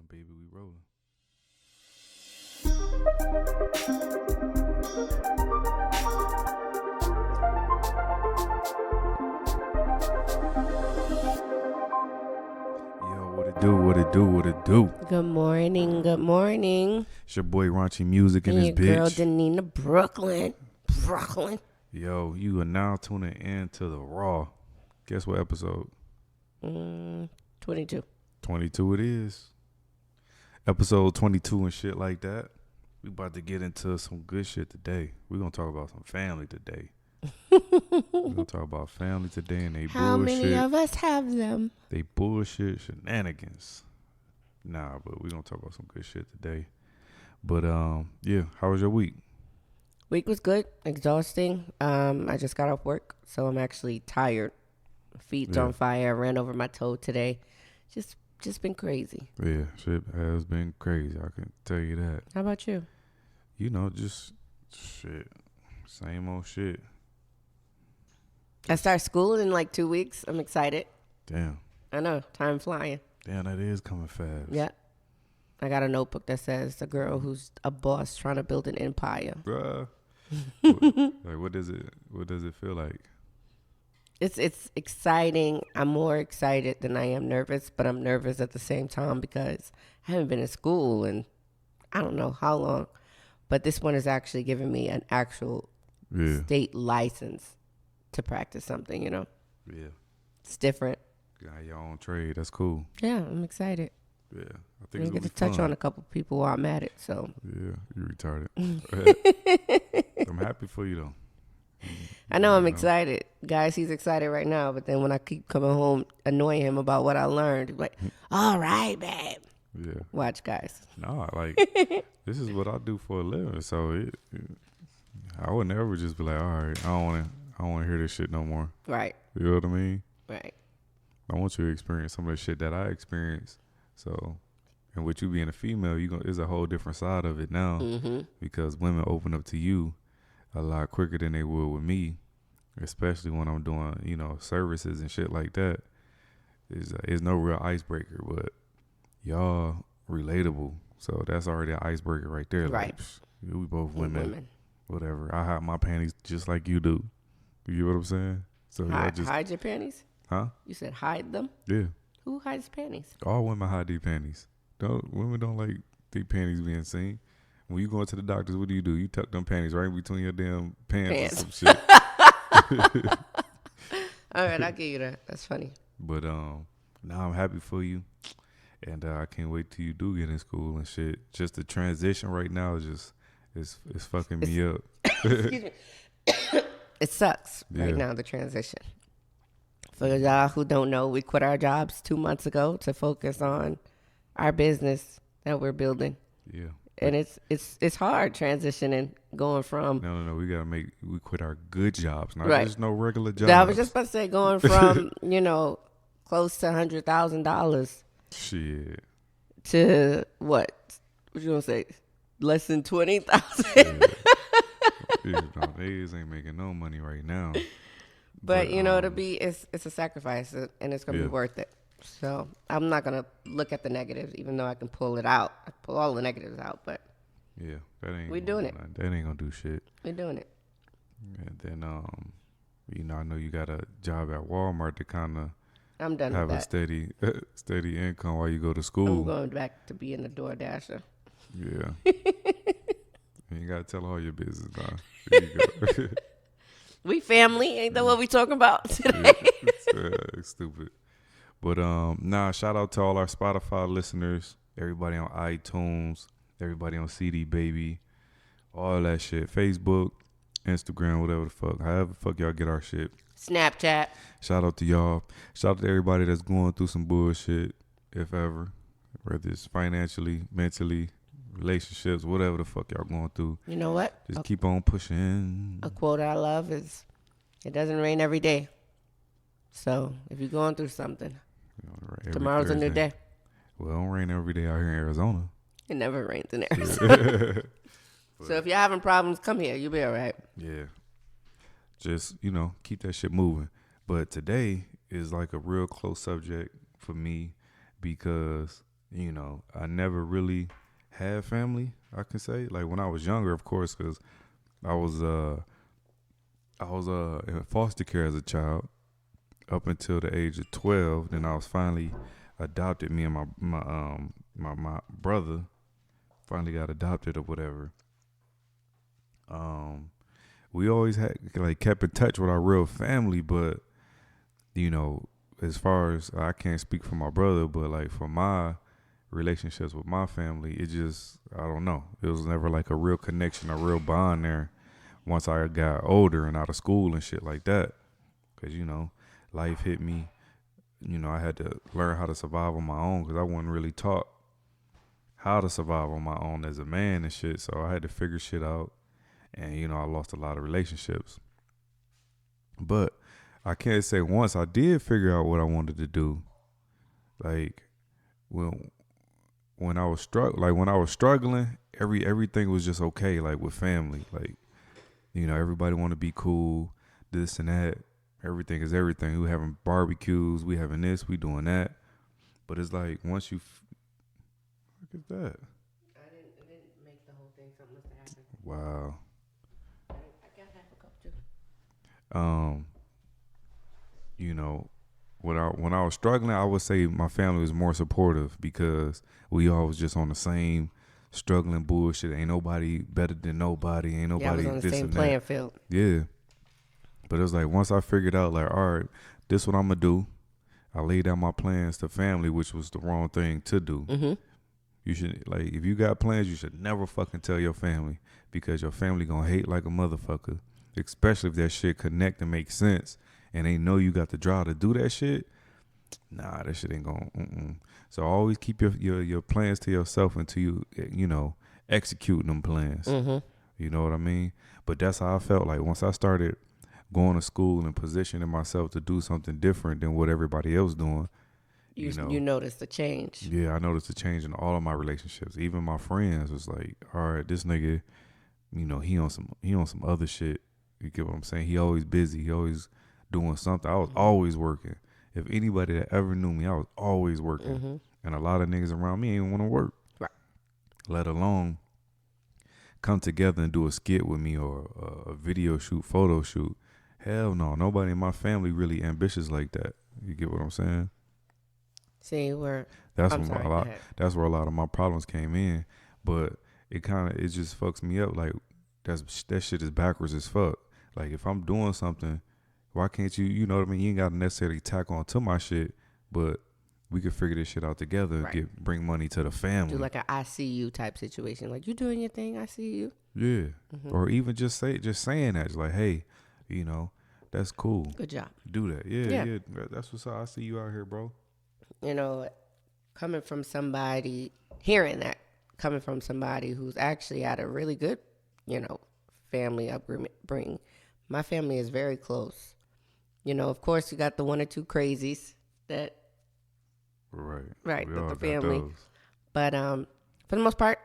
baby, we rolling. Yo, what it do, what it do, what it do? Good morning, good morning. It's your boy Raunchy Music and his your girl bitch. Danina Brooklyn. Yo, you are now tuning in to the Raw. Guess what episode? 22. 22 it is. Episode 22 and shit like that. We about to get into some good shit today. We're going to talk about some family today. We're going to talk about family today and they How bullshit. many of us have them? They bullshit shenanigans. Nah, but we're going to talk about some good shit today. But, yeah, how was your week? Week was good, exhausting. I just got off work, so I'm actually tired. Feet's on fire. I ran over my toe today. Just been crazy. Yeah, shit has been crazy. I can tell you that. How about you? You know, just shit. Same old shit. I start school in like 2 weeks. I'm excited. Damn. I know, time flying. Damn, that is coming fast. Yeah. I got a notebook that says a girl who's a boss trying to build an empire. Bruh. What does it feel like? It's exciting. I'm more excited than I am nervous, but I'm nervous at the same time because I haven't been in school in I don't know how long. But this one is actually giving me an actual state license to practice something, you know? Yeah. It's different. You got your own trade. That's cool. Yeah, I'm excited. Yeah. I think I it's get gonna to be touch fun. on a couple people while I'm at it, so. Yeah, you retarded. I'm happy for you though. I know I'm excited. Guys, he's excited right now, but then when I keep coming home annoying him about what I learned, he's like, all right, babe. Yeah. Watch, guys. Nah, like this is what I do for a living, so I would never just be like, all right, I don't want to hear this shit no more. Right. You know what I mean? Right. I want you to experience some of the shit that I experienced. So, and with you being a female, there's a whole different side of it now because women open up to you a lot quicker than they would with me, especially when I'm doing, services and shit like that. It's no real icebreaker, but y'all relatable. So that's already an icebreaker right there. Right. Like, we both women. Whatever. I hide my panties just like you do. You get what I'm saying? So hide your panties? Huh? You said hide them? Yeah. Who hides panties? All women hide their panties. Women don't like their panties being seen. When you go into the doctors, what do? You tuck them panties right in between your damn pants. Or some shit. All right, I'll give you that. That's funny. But now I'm happy for you. And I can't wait till you do get in school and shit. Just the transition right now is just it's fucking me up. Excuse me. It sucks right now, the transition. For y'all who don't know, we quit our jobs 2 months ago to focus on our business that we're building. Yeah. And it's hard transitioning, going from... No. We quit our good jobs, not just no regular jobs. I was just about to say, going from, close to $100,000 shit to what? What you gonna say? Less than 20,000. They ain't making no money right now. But it's a sacrifice, and it's gonna be worth it. So I'm not gonna look at the negatives, even though I can pull it out. I pull all the negatives out, but we're doing it. That ain't gonna do shit. We're doing it. And then I know you got a job at Walmart to kind of I'm done have with a steady income while you go to school. I'm going back to being a door dasher. Yeah. And you gotta tell all your business now. There you go. We family, ain't that what we talking about today? It's stupid. But shout out to all our Spotify listeners, everybody on iTunes, everybody on CD Baby, all that shit. Facebook, Instagram, whatever the fuck. However the fuck y'all get our shit. Snapchat. Shout out to y'all. Shout out to everybody that's going through some bullshit, if ever. Whether it's financially, mentally, relationships, whatever the fuck y'all going through. You know what? Just keep on pushing. A quote I love is, it doesn't rain every day. So if you're going through something, tomorrow's Thursday. a new day. Well, it don't rain every day out here in Arizona. It never rains in Arizona. So if you're having problems, come here. You'll be all right. Yeah. Just, keep that shit moving. But today is like a real close subject for me because you know, I never really had family. I can say like when I was younger, of course, because I was in foster care as a child up until the age of 12. Then I was finally adopted. Me and my brother finally got adopted or whatever. We always had like kept in touch with our real family, but you know, as far as I can't speak for my brother, but like for my relationships with my family, it just I don't know. It was never like a real connection, a real bond there. Once I got older and out of school and shit like that, because you know, life hit me. You know, I had to learn how to survive on my own because I wasn't really taught how to survive on my own as a man and shit. So I had to figure shit out. And, you know, I lost a lot of relationships. But I can't say once I did figure out what I wanted to do. Like, when I was struggling, everything was just okay, like with family. Like, you know, everybody want to be cool, this and that. Everything is everything. We having barbecues, we having this, we doing that. But it's like once you look at that. I didn't make the whole thing. Something must have happened. Wow. I got half a cup too. You know, when I was struggling, I would say my family was more supportive because we all was just on the same struggling bullshit. Ain't nobody better than nobody. Ain't nobody I was on the this same and playing that. field. Yeah. But it was like once I figured out like, all right, this what I'm gonna do. I laid out my plans to family, which was the wrong thing to do. Mm-hmm. You should like if you got plans, you should never fucking tell your family because your family gonna hate like a motherfucker. Especially if that shit connect and make sense, and they know you got the drive to do that shit. Nah, that shit ain't gonna. So always keep your plans to yourself until you know executing them plans. Mm-hmm. You know what I mean? But that's how I felt like once I started going to school and positioning myself to do something different than what everybody else doing. You noticed the change. Yeah, I noticed a change in all of my relationships. Even my friends was like, all right, this nigga, you know, he on some other shit. You get what I'm saying? He always busy. He always doing something. I was always working. If anybody that ever knew me, I was always working. Mm-hmm. And a lot of niggas around me ain't want to work. Right. Let alone come together and do a skit with me or a video shoot, photo shoot. Hell no. Nobody in my family really ambitious like that. You get what I'm saying? See, that's where a lot of my problems came in. But it just fucks me up. Like that shit is backwards as fuck. Like if I'm doing something, why can't you know what I mean? You ain't gotta necessarily tack on to my shit, but we could figure this shit out together right. and bring money to the family. Do like an I see you type situation. Like you doing your thing, I see you. Yeah. Mm-hmm. Or even just saying that. Just like, hey, you know, that's cool. Good job. Do that. Yeah. That's what's up. I see you out here, bro. You know, hearing that coming from somebody who's actually had a really good, you know, family upbringing. My family is very close. You know, of course, you got the one or two crazies that, right, the family. But for the most part,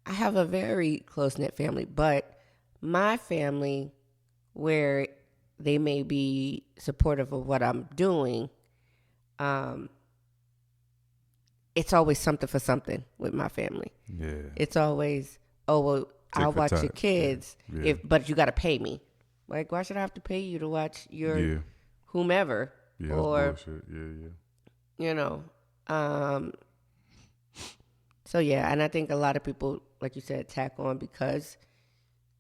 I have a very close knit family. But my family, where they may be supportive of what I'm doing, it's always something for something with my family. Yeah. It's always, oh, well, I'll watch your kids, but you got to pay me. Like, why should I have to pay you to watch your whomever? Yeah, or, that's bullshit. Yeah. You know. So, yeah, and I think a lot of people, like you said, tack on because,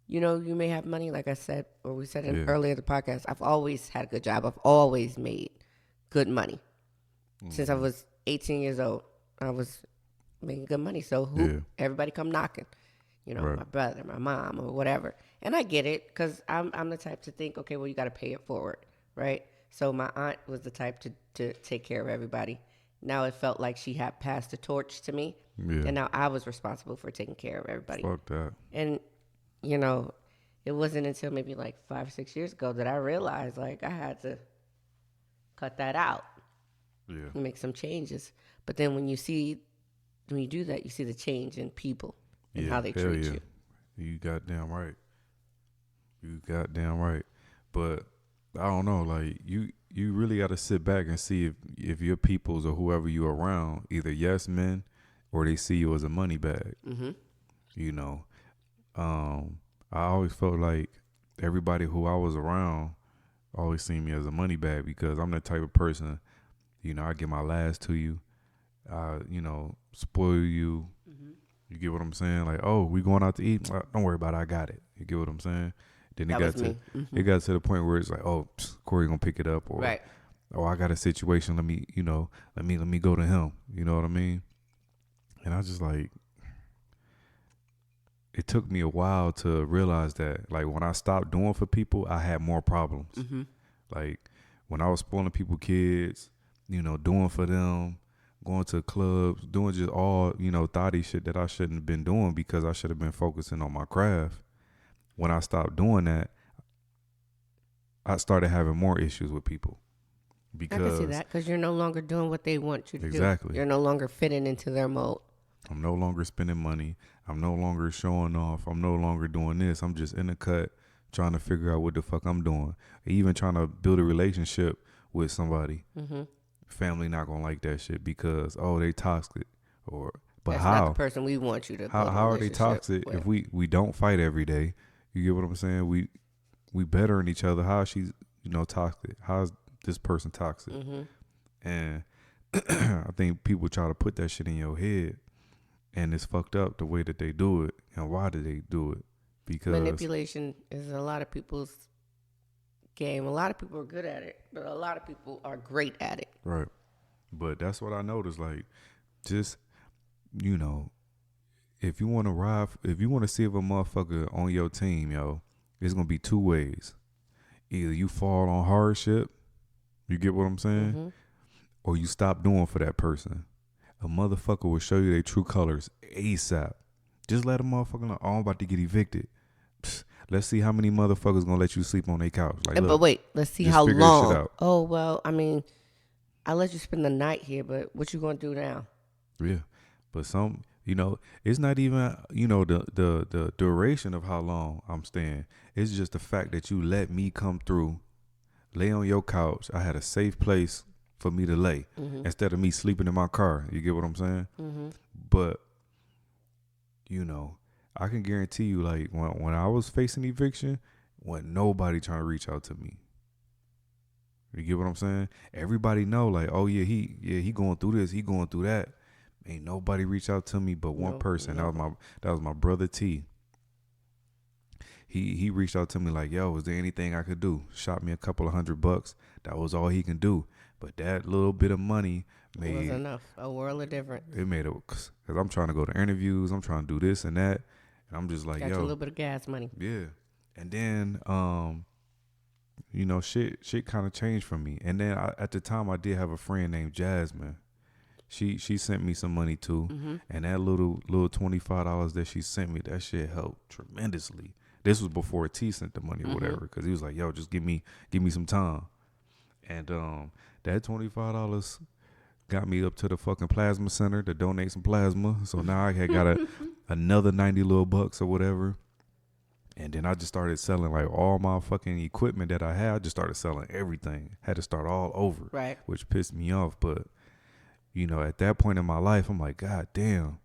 you know, you may have money, like I said, or we said earlier in the podcast. I've always had a good job. I've always made good money. Mm-hmm. Since I was 18 years old, I was making good money. So everybody come knocking, you know, my brother, my mom, or whatever. And I get it because I'm the type to think, okay, well, you got to pay it forward, right? So my aunt was the type to take care of everybody. Now it felt like she had passed the torch to me, and now I was responsible for taking care of everybody. Fuck that. And, you know, it wasn't until maybe like 5 or 6 years ago that I realized, like, I had to cut that out. Yeah. Make some changes. But then when you do that, you see the change in people and how they treat you. You goddamn right. But I don't know, like you really got to sit back and see if your peoples or whoever you around, either yes men or they see you as a money bag. Mm-hmm. You know, I always felt like everybody who I was around always seen me as a money bag because I'm the type of person, you know, I give my last to you. You know, spoil you. Mm-hmm. You get what I'm saying? Like, oh, we going out to eat? Don't worry about it. I got it. You get what I'm saying? Then That was me. Mm-hmm. it got to the point where it's like, oh, Corey gonna pick it up, or Right. oh, I got a situation. Let me, you know, let me go to him. You know what I mean? And I just like, it took me a while to realize that, like, when I stopped doing for people, I had more problems. Mm-hmm. Like, when I was spoiling people kids, you know, doing for them, going to clubs, doing just all, you know, thotty shit that I shouldn't have been doing because I should have been focusing on my craft. When I stopped doing that, I started having more issues with people. Because I can see that because you're no longer doing what they want you to do. Exactly. You're no longer fitting into their mold. I'm no longer spending money. I'm no longer showing off. I'm no longer doing this. I'm just in the cut trying to figure out what the fuck I'm doing. Even trying to build a relationship with somebody. Mm-hmm. Family not gonna like that shit because, oh, they toxic. But That's how? not the person we want you to. How are they toxic with. if we don't fight every day? You get what I'm saying? We bettering each other. How is she, you know, toxic? How is this person toxic? Mm-hmm. And I think people try to put that shit in your head, and it's fucked up the way that they do it. And why do they do it? Because manipulation is a lot of people's game. A lot of people are good at it, but a lot of people are great at it. Right. But that's what I noticed. Like, just, you know, if you want to ride, if you want to see if a motherfucker on your team, yo, it's going to be two ways. Either you fall on hardship, you get what I'm saying? Mm-hmm. Or you stop doing for that person. A motherfucker will show you their true colors ASAP. Just let a motherfucker know, oh, I'm about to get evicted. Psst, let's see how many motherfuckers going to let you sleep on their couch. Like, look, but wait, let's see how long. Oh, well, I mean, I'll let you spend the night here, but what you going to do now? Yeah. But some, you know, it's not even, you know, the duration of how long I'm staying. It's just the fact that you let me come through, lay on your couch. I had a safe place for me to lay instead of me sleeping in my car. You get what I'm saying? Mm-hmm. But, you know, I can guarantee you, like, when I was facing eviction, wasn't nobody trying to reach out to me. You get what I'm saying? Everybody know, like, oh yeah, he going through this, he going through that. Ain't nobody reach out to me but one person. No. That was my brother T. He reached out to me like, yo, is there anything I could do? Shot me a couple of $100. That was all he can do. But that little bit of money made, was enough. A world of difference. It made it, because I'm trying to go to interviews. I'm trying to do this and that. And I'm just like, Got yo. you a little bit of gas money. Yeah. And then, you know, shit kind of changed for me. And then at the time, I did have a friend named Jasmine. She sent me some money too. Mm-hmm. And that little $25 that she sent me, that shit helped tremendously. This was before T sent the money or whatever, because he was like, yo, just give me some time. And that $25 got me up to the fucking plasma center to donate some plasma. So now I had got another 90 little bucks or whatever. And then I just started selling like all my fucking equipment that I had. I just started selling everything. Had to start all over. Right. Which pissed me off. But, you know, at that point in my life, I'm like, God damn.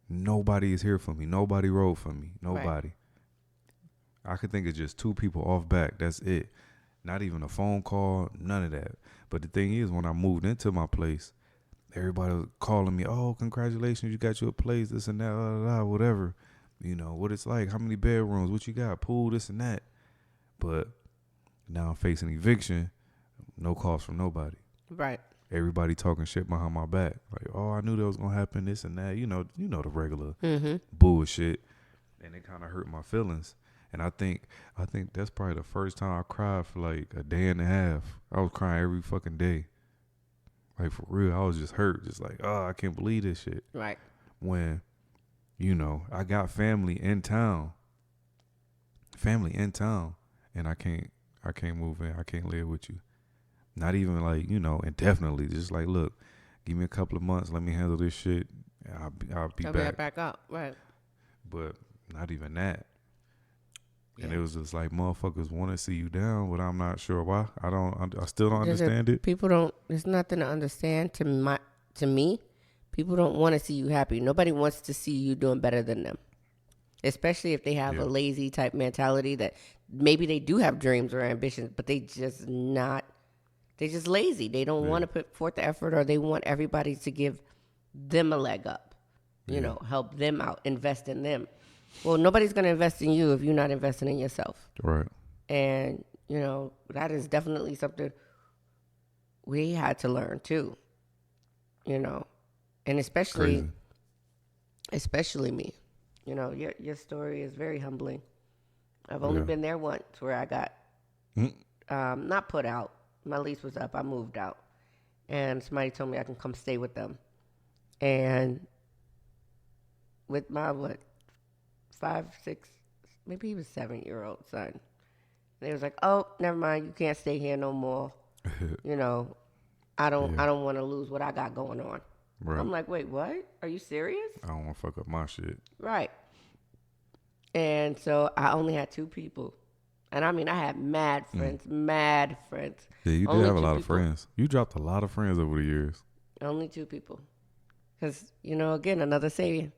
Nobody is here for me. Nobody rode for me. Nobody. Right. I could think of just two people off back. That's it. Not even a phone call. None of that. But the thing is, when I moved into my place, everybody was calling me, oh, congratulations, you got you a place, this and that, blah, blah, blah, whatever. You know, what it's like, how many bedrooms, what you got, pool, this and that. But now I'm facing eviction, no calls from nobody. Right. Everybody talking shit behind my back. Like, oh, I knew that was going to happen, this and that. You know the regular bullshit. And it kind of hurt my feelings. And I think that's probably the first time I cried for like a day and a half. I was crying every fucking day. Like, for real, I was just hurt. Just like, oh, I can't believe this shit. Right. When, you know, I got family in town. And I can't move in. I can't live with you. Not even like, you know, indefinitely. Just like, look, give me a couple of months. Let me handle this shit. I'll be back up. Right. But not even that. Yeah. And it was just like, motherfuckers want to see you down, but I'm not sure why. I still don't understand it. People don't. There's nothing to understand to me. People don't want to see you happy. Nobody wants to see you doing better than them, especially if they have a lazy type mentality that maybe they do have dreams or ambitions, but they just lazy. They don't want to put forth the effort, or they want everybody to give them a leg up, you know, help them out, invest in them. Well, nobody's going to invest in you if you're not investing in yourself. Right. And, you know, that is definitely something we had to learn too, you know, and especially me, you know, your story is very humbling. I've only been there once where I got not put out. My lease was up. I moved out, and somebody told me I can come stay with them. And with my 5, 6, maybe he was 7-year-old son, they was like, "Oh, never mind. You can't stay here no more. You know, I don't want to lose what I got going on." Right. I'm like, "Wait, what? Are you serious?" I don't want to fuck up my shit. Right. And so I only had 2 people. And I mean, I had mad friends. Yeah, you did have a lot of friends. You dropped a lot of friends over the years. Only 2 people. Because, you know, again, another saying,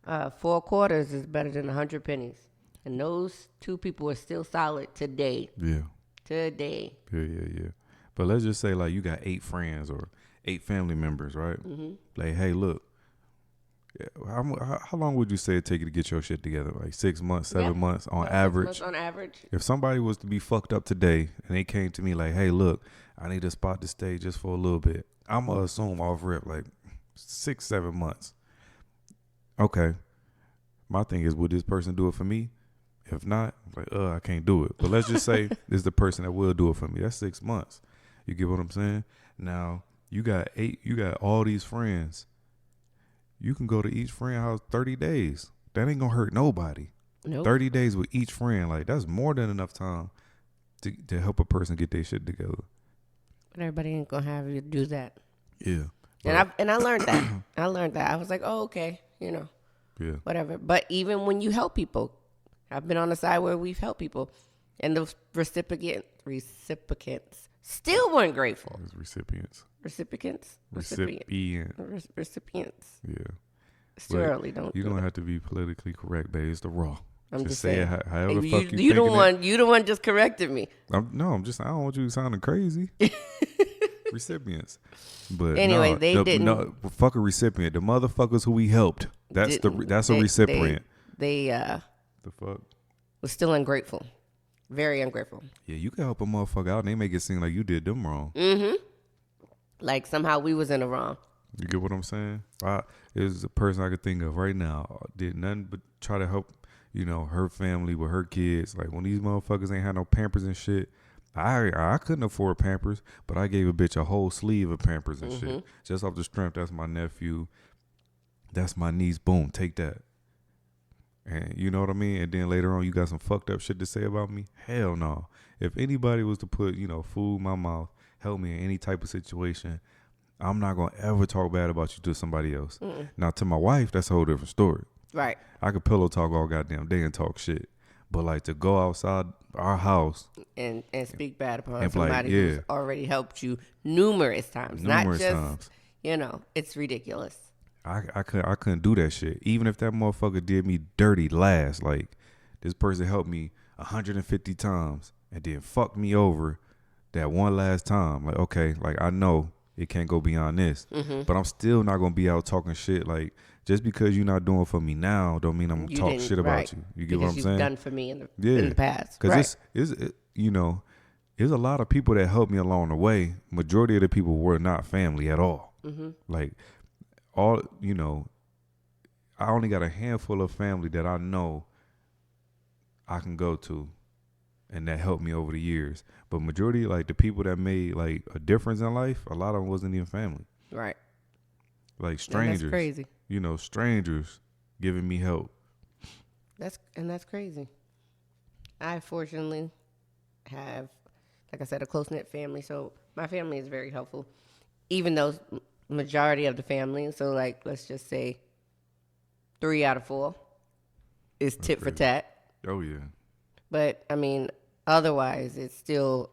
4 quarters is better than 100 pennies. And those 2 people are still solid today. Yeah. Today. Yeah. But let's just say, like, you got 8 friends or 8 family members, right? Mm-hmm. Like, hey, look, how long would you say it take you to get your shit together? Like 6 months, 7 months on average? 6 months on average. If somebody was to be fucked up today and they came to me like, hey, look, I need a spot to stay just for a little bit, I'm going to assume off rip like 6, 7 months. Okay. My thing is, would this person do it for me? If not, like, I can't do it. But let's just say this is the person that will do it for me. That's 6 months. You get what I'm saying? Now, you got all these friends. You can go to each friend house 30 days. That ain't gonna hurt nobody. Nope. 30 days with each friend, like that's more than enough time to help a person get their shit together. But everybody ain't gonna have you do that. Yeah. And I learned that. I was like, oh, okay, you know. Yeah. Whatever. But even when you help people, I've been on the side where we've helped people, and the recipients still weren't grateful. Recipients. Yeah. Still early. You don't have to be politically correct, babe. It's the raw. I'm just saying. Say it however the fuck you the one just corrected me. I don't want you sounding crazy. Recipients. But anyway, they didn't. No, fuck a recipient. The motherfuckers who we helped. That's a recipient. They the fuck was still ungrateful. Very ungrateful. Yeah, you can help a motherfucker out and they make it seem like you did them wrong. Mm-hmm. Like somehow we was in the wrong. You get what I'm saying? There's a person I could think of right now. Did nothing but try to help, you know, her family with her kids. Like when these motherfuckers ain't had no Pampers and shit. I couldn't afford Pampers, but I gave a bitch a whole sleeve of Pampers and shit. Just off the strength, that's my nephew. That's my niece. Boom, take that. And you know what I mean? And then later on, you got some fucked up shit to say about me? Hell no. If anybody was to put, you know, food in my mouth, help me in any type of situation, I'm not going to ever talk bad about you to somebody else. Now, to my wife, that's a whole different story. Right. I could pillow talk all goddamn day and talk shit. But, like, to go outside our house. And speak bad upon somebody who's already helped you numerous times. Not just, you know, it's ridiculous. I couldn't do that shit. Even if that motherfucker did me dirty last. Like, this person helped me 150 times and then fucked me over that one last time. Like, okay, like, I know it can't go beyond this. But I'm still not going to be out talking shit. Like, just because you're not doing for me now don't mean I'm going to talk shit about you. You get what I'm saying? You've done for me in the past. Because you know, there's a lot of people that helped me along the way. Majority of the people were not family at all. Like, all, you know, I only got a handful of family that I know I can go to and that helped me over the years. But majority, like the people that made like a difference in life, a lot of them wasn't even family. Right. Like strangers. That's crazy. You know, strangers giving me help. That's crazy. I fortunately have, like I said, a close-knit family. So my family is very helpful. Even though majority of the family, so like let's just say 3 out of 4 is tit for tat. Oh yeah. But I mean, otherwise it's still,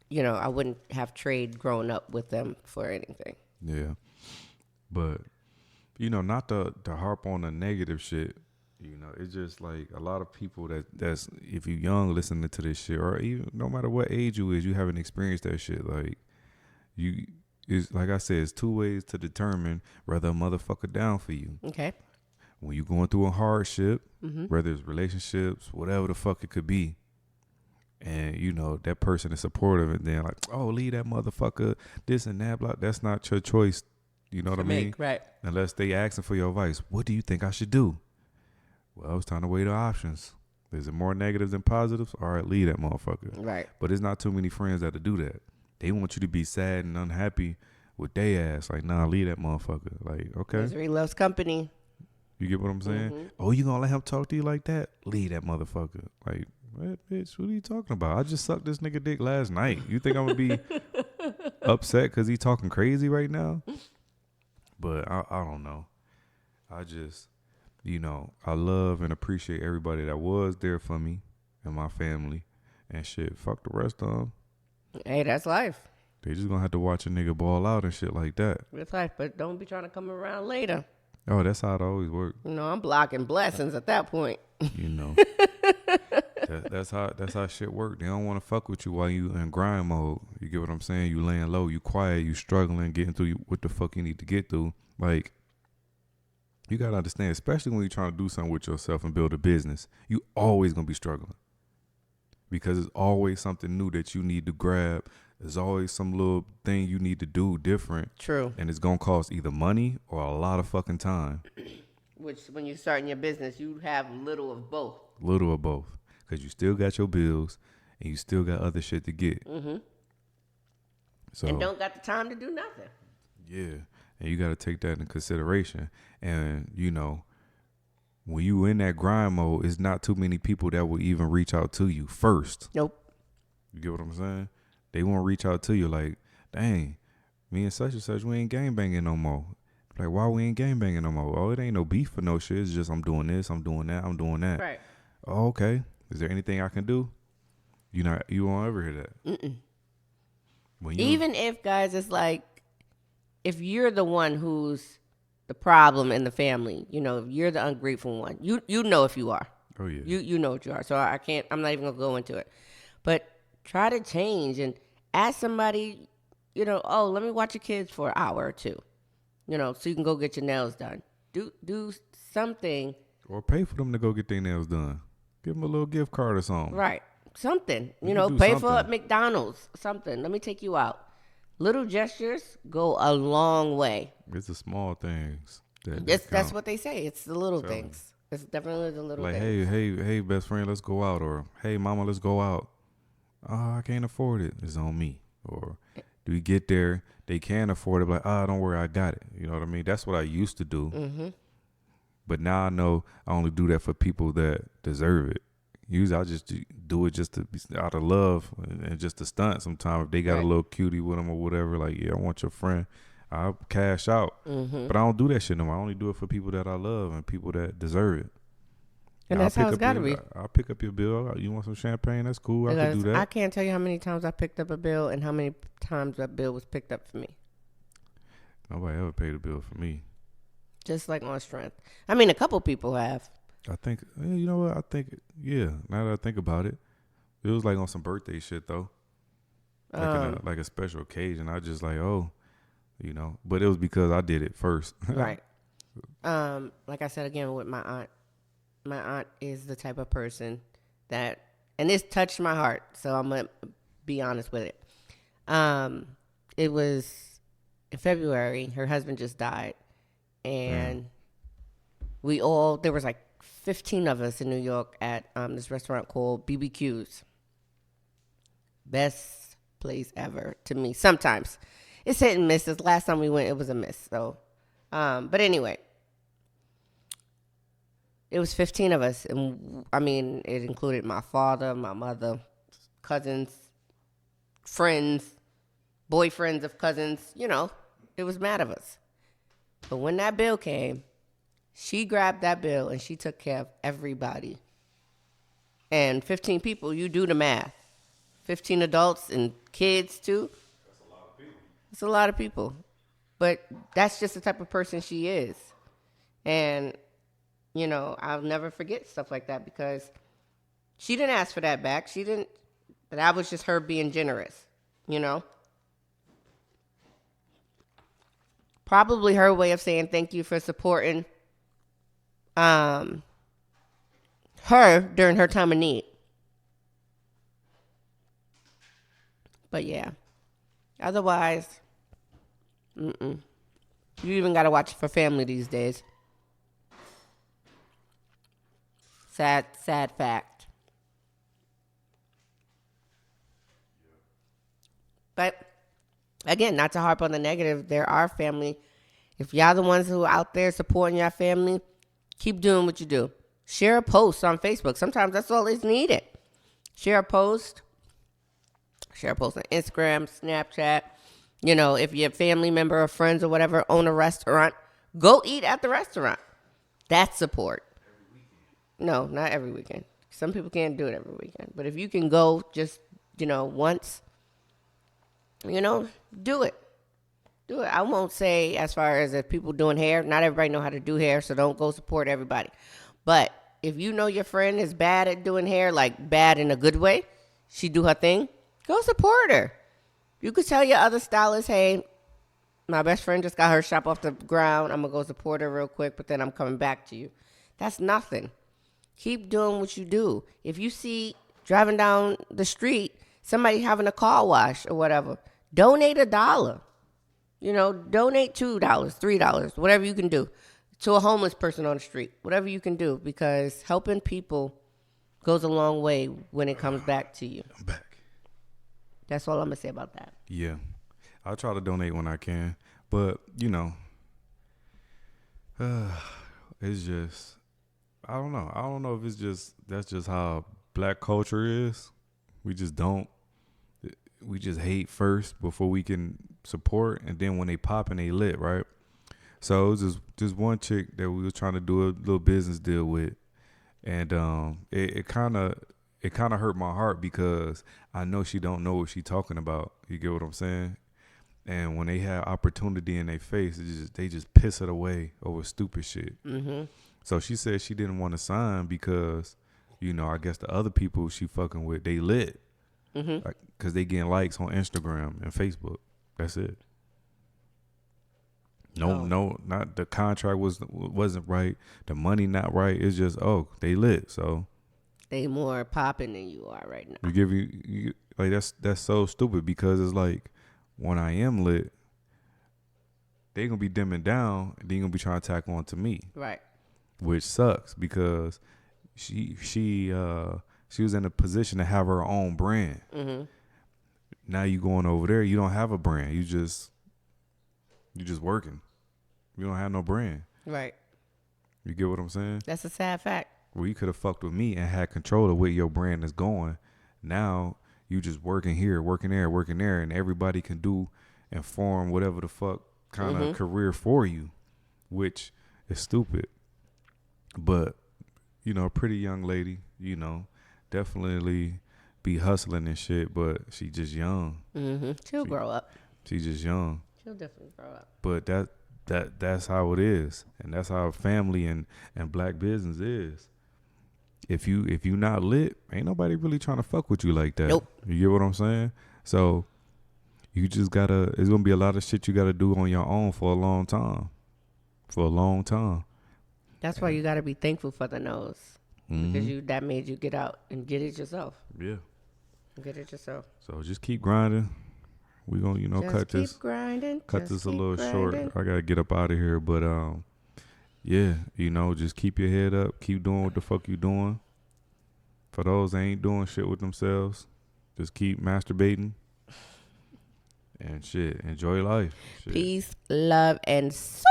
you know, I wouldn't have trade growing up with them for anything. Yeah. But not to harp on the negative shit. It's just like a lot of people that's if you young listening to this shit, or even no matter what age you is, you haven't experienced that shit. Like it's like I said, it's two ways to determine whether a motherfucker down for you. Okay. When you going through a hardship, whether it's relationships, whatever the fuck it could be, and that person is supportive, and then like, oh, leave that motherfucker, this and that, blah. That's not your choice. You know what I mean? Right. Unless they asking for your advice. What do you think I should do? Well, it's time to weigh the options. Is it more negatives than positives? All right, leave that motherfucker. Right. But it's not too many friends that'll do that. They want you to be sad and unhappy with their ass. Like, nah, leave that motherfucker. Like, okay. Misery loves company. You get what I'm saying? Oh, you gonna let him talk to you like that? Leave that motherfucker. Like, what, bitch? What are you talking about? I just sucked this nigga dick last night. You think I'm gonna be upset because he talking crazy right now? But I don't know. I just, I love and appreciate everybody that was there for me and my family and shit. Fuck the rest of them. Hey, that's life. They just gonna have to watch a nigga ball out and shit like that. It's life, but don't be trying to come around later. Oh, that's how it always works. I'm blocking blessings at that point. That's how shit work. They don't want to fuck with you while you in grind mode. You get what I'm saying? You laying low, you quiet, you struggling, getting through what the fuck you need to get through. Like, you gotta understand, especially when you're trying to do something with yourself and build a business, you always gonna be struggling. Because it's always something new that you need to grab. There's always some little thing you need to do different. True. And it's gonna cost either money or a lot of fucking time. Which, when you're starting your business, you have little of both. Little of both. Because you still got your bills and you still got other shit to get. So, and don't got the time to do nothing. Yeah. And you got to take that into consideration. And, when you in that grind mode, it's not too many people that will even reach out to you first. Nope. You get what I'm saying? They won't reach out to you like, dang, me and such, we ain't gangbanging no more. Like, why we ain't gangbanging no more? Oh, it ain't no beef for no shit. It's just I'm doing this, I'm doing that, I'm doing that. Right. Oh, okay. Is there anything I can do? You won't ever hear that. Even if, guys, it's like, if you're the one who's the problem in the family, if you're the ungrateful one, you know if you are. Oh, yeah. You know what you are. So I'm not even going to go into it. But try to change and ask somebody, oh, let me watch your kids for an hour or two, so you can go get your nails done. Do something. Or pay for them to go get their nails done. Give them a little gift card or something. Right. Something. Pay something. for McDonald's. Something. Let me take you out. Little gestures go a long way. It's the small things. That's what they say. It's the little things. It's definitely the little things. Like, hey, best friend, let's go out. Or, hey, mama, let's go out. Oh, I can't afford it. It's on me. Or do we get there? They can't afford it. Like, don't worry, I got it. You know what I mean? That's what I used to do. But now I know I only do that for people that deserve it. Usually I just do it just to be out of love and just to stunt. Sometimes if they got a little cutie with them or whatever, like, yeah, I want your friend, I'll cash out. But I don't do that shit no more. I only do it for people that I love and people that deserve it. And that's how it's got to be. I'll pick up your bill. You want some champagne? That's cool. I can do that. I can't tell you how many times I picked up a bill and how many times that bill was picked up for me. Nobody ever paid a bill for me. Just like on strength. I mean, a couple people have. I think, you know what? Now that I think about it, it was like on some birthday shit, though. Like a special occasion. I just like, but it was because I did it first. Right. Like I said again with my aunt. My aunt is the type of person that, and this touched my heart, so I'm going to be honest with it. It was in February. Her husband just died. And there was like 15 of us in New York at this restaurant called BBQ's. Best place ever to me. Sometimes. It's hit and miss. This last time we went, it was a miss. So, but anyway. It was 15 of us. And I mean, it included my father, my mother, cousins, friends, boyfriends of cousins. It was mad of us. But when that bill came, she grabbed that bill and she took care of everybody. And 15 people, you do the math. 15 adults and kids too. That's a lot of people. But that's just the type of person she is. And, I'll never forget stuff like that because she didn't ask for that back. She didn't, that was just her being generous, Probably her way of saying thank you for supporting her during her time of need. But yeah, otherwise, you even got to watch it for family these days. Sad fact. But again, not to harp on the negative, there are family. If y'all the ones who are out there supporting your family, keep doing what you do. Share a post on Facebook. Sometimes that's all that's needed. Share a post on Instagram, Snapchat. If your family member or friends or whatever own a restaurant, go eat at the restaurant. That's support. No, not every weekend. Some people can't do it every weekend. But if you can go just, once, do it. Do it. I won't say as far as if people doing hair, not everybody know how to do hair, so don't go support everybody. But if you know your friend is bad at doing hair, like bad in a good way, she do her thing, go support her. You could tell your other stylists, hey, my best friend just got her shop off the ground. I'm going to go support her real quick, but then I'm coming back to you. That's nothing. Keep doing what you do. If you see driving down the street, somebody having a car wash or whatever, donate $1. Donate $2, $3, whatever you can do to a homeless person on the street, whatever you can do, because helping people goes a long way when it comes back to you. I'm back. That's all I'm going to say about that. Yeah. I'll try to donate when I can. But, it's just, I don't know. I don't know if it's just, that's just how black culture is. We just hate first before we can support. And then when they pop and they lit, right? So it was just one chick that we was trying to do a little business deal with. And it kind of hurt my heart because I know she don't know what she talking about. You get what I'm saying? And when they have opportunity in their face, they just piss it away over stupid shit. Mm-hmm. So she said she didn't want to sign because, I guess the other people she fucking with, they lit. Mm-hmm. Because they getting likes on Instagram and Facebook. That's it. No, not the contract wasn't right. The money not right. It's just, they lit. So they more popping than you are right now. You like that's so stupid because it's like when I am lit, they gonna be dimming down and then gonna be trying to tack on to me. Right. Which sucks because she was in a position to have her own brand. Mm-hmm. Now you going over there, you don't have a brand. You just working. You don't have no brand. Right. You get what I'm saying? That's a sad fact. Well, you could have fucked with me and had control of where your brand is going. Now you just working here, working there, and everybody can do and form whatever the fuck kind of career for you, which is stupid. But, a pretty young lady, definitely be hustling and shit, but she just young. Mm-hmm. She'll grow up. She just young. She'll definitely grow up. But that's how it is. And that's how family and black business is. If you not lit, ain't nobody really trying to fuck with you like that. Nope. You get what I'm saying? So you just gotta, it's gonna be a lot of shit you gotta do on your own for a long time. That's why you gotta be thankful for the no's. Mm-hmm. Because that made you get out and get it yourself. Yeah. Get it yourself. So just keep grinding. We gonna, cut this a little short. I gotta get up out of here, but yeah, just keep your head up. Keep doing what the fuck you doing. For those that ain't doing shit with themselves, just keep masturbating and shit. Enjoy life. Shit. Peace, love, and so